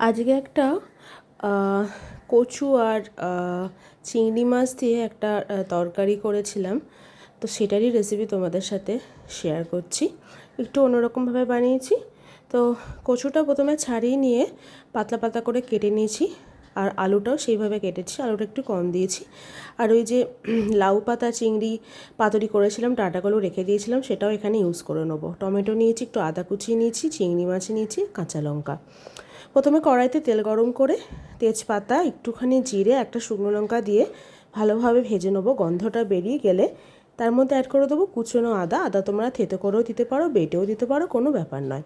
আজকে একটা কচু আর চিংড়ি মাছ দিয়ে একটা তরকারি করেছিলাম, তো সেটারই রেসিপি তোমাদের সাথে শেয়ার করছি। একটু অন্যরকমভাবে বানিয়েছি। তো কচুটা প্রথমে ছাড়িয়ে নিয়ে পাতলা পাতলা করে কেটে নিয়েছি, আর আলুটাও সেইভাবে কেটেছি, আলুটা একটু কম দিয়েছি। আর ওই যে লাউ পাতা চিংড়ি পাতুরি করেছিলাম, ডাঁটাগুলো রেখে দিয়েছিলাম, সেটাও এখানে ইউজ করে নেবো। টমেটো নিয়েছি, একটু আদা কুচিয়ে নিয়েছি, চিংড়ি মাছ নিয়েছি, কাঁচা লঙ্কা। প্রথমে কড়াইতে তেল গরম করে তেজপাতা, একটুখানি জিরে, একটা শুকনো লঙ্কা দিয়ে ভালোভাবে ভেজে নেবো। গন্ধটা বেরিয়ে গেলে তার মধ্যে অ্যাড করে দেবো কুচনো আদা। আদা তোমরা থেতো করেও দিতে পারো, বেটেও দিতে পারো, কোনো ব্যাপার নয়।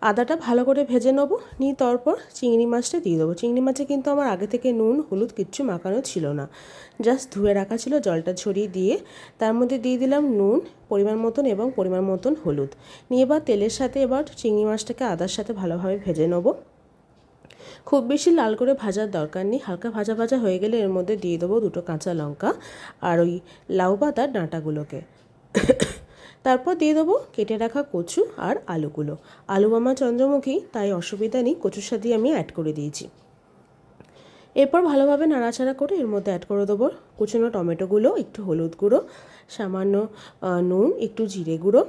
আদাটা ভালো করে ভেজে নেবো, নিয়ে তারপর চিংড়ি মাছটা দিয়ে দেবো। চিংড়ি মাছে কিন্তু আমার আগে থেকে নুন হলুদ কিচ্ছু মাখানো ছিল না, জাস্ট ধুয়ে রাখা ছিল, জলটা ছড়িয়ে দিয়ে তার মধ্যে দিয়ে দিলাম নুন পরিমাণ মতন এবং পরিমাণ মতন হলুদ। নিয়ে এবার তেলের সাথে এবার চিংড়ি মাছটাকে আদার সাথে ভালোভাবে ভেজে নেবো। খুব বেশি লাল করে ভাজার দরকার নেই, হালকা ভাজা ভাজা হয়ে গেলে এর মধ্যে দিয়ে দেবো দুটো কাঁচা লঙ্কা আর ওই লাউ পাতার ডাঁটাগুলোকে। তারপর দিয়ে দেবো কেটে রাখা কচু আর আলুগুলো। আলু আমার চন্দ্রমুখী, তাই অসুবিধা নেই, কচুর সাথে আমি অ্যাড করে দিয়েছি। এরপর ভালোভাবে নাড়াচাড়া করে এর মধ্যে অ্যাড করে দেবো কুচনো টমেটোগুলো, একটু হলুদ গুঁড়ো, সামান্য নুন, একটু জিরে গুঁড়ো,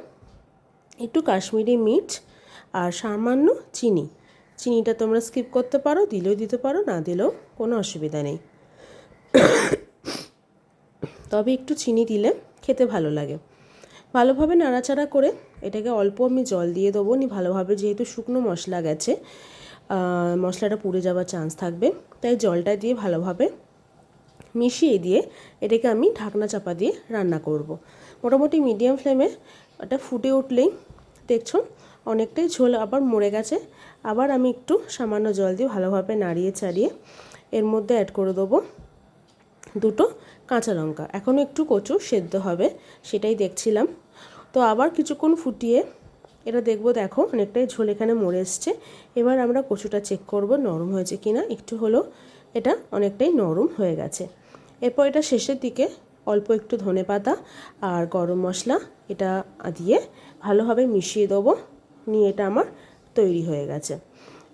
একটু কাশ্মীরি মির্চ আর সামান্য চিনি। চিনিটা তোমরা স্কিপ করতে পারো, দিলেও দিতে পারো, না দিলেও কোনো অসুবিধা নেই, তবে একটু চিনি দিলে খেতে ভালো লাগে। ভালোভাবে নাড়াচাড়া করে এটাকে অল্প আমি জল দিয়ে দেবো নি ভালোভাবে, যেহেতু শুকনো মশলা গেছে, মশলাটা পুড়ে যাওয়ার চান্স থাকবে, তাই জলটা দিয়ে ভালোভাবে মিশিয়ে দিয়ে এটাকে আমি ঢাকনা চাপা দিয়ে রান্না করব। মোটামুটি মিডিয়াম ফ্লেমে এটা ফুটে উঠলেই দেখছো অনেকটাই ঝোল আবার মরে গেছে। আবার আমি একটু সামান্য জল দিয়ে ভালোভাবে নাড়িয়ে চাড়িয়ে এর মধ্যে অ্যাড করে দেবো দুটো কাঁচা লঙ্কা। এখনও একটু কচু সেদ্ধ হবে, সেটাই দেখছিলাম। তো আবার কিছুক্ষণ ফুটিয়ে এটা দেখবো, দেখো অনেকটাই ঝোল এখানে মরে এসছে। এবার আমরা কচুটা চেক করব নরম হয়েছে কিনা। একটু হলো এটা অনেকটাই নরম হয়ে গেছে। এরপর এটা শেষের দিকে অল্প একটু ধনেপাতা আর গরম মশলা এটা দিয়ে ভালোভাবে মিশিয়ে দেবো, নিয়ে এটা আমার তৈরি হয়ে গেছে।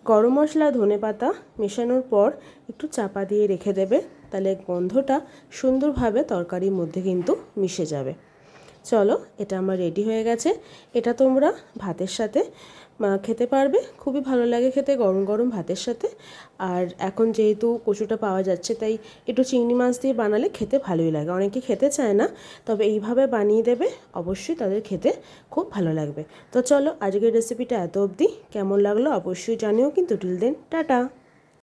গরম মশলা ধনেপাতা মেশানোর পর একটু চাপা দিয়ে রেখে দেবে, তাহলে গন্ধটা সুন্দরভাবে তরকারির মধ্যে কিন্তু মিশে যাবে। চলো, এটা আমার রেডি হয়ে গেছে। এটা তোমরা ভাতের সাথে খেতে পারবে, খুবই ভালো লাগে খেতে গরম গরম ভাতের সাথে। আর এখন যেহেতু কচুটা পাওয়া যাচ্ছে, তাই একটু চিংড়ি মাছ দিয়ে বানালে খেতে ভালোই লাগে। অনেকে খেতে চায় না, তবে এইভাবে বানিয়ে দেবে, অবশ্যই তাদের খেতে খুব ভালো লাগবে। তো চলো, আজকের রেসিপিটা এত অবধি। কেমন লাগলো অবশ্যই জানিও কিন্তু। Till then, tata.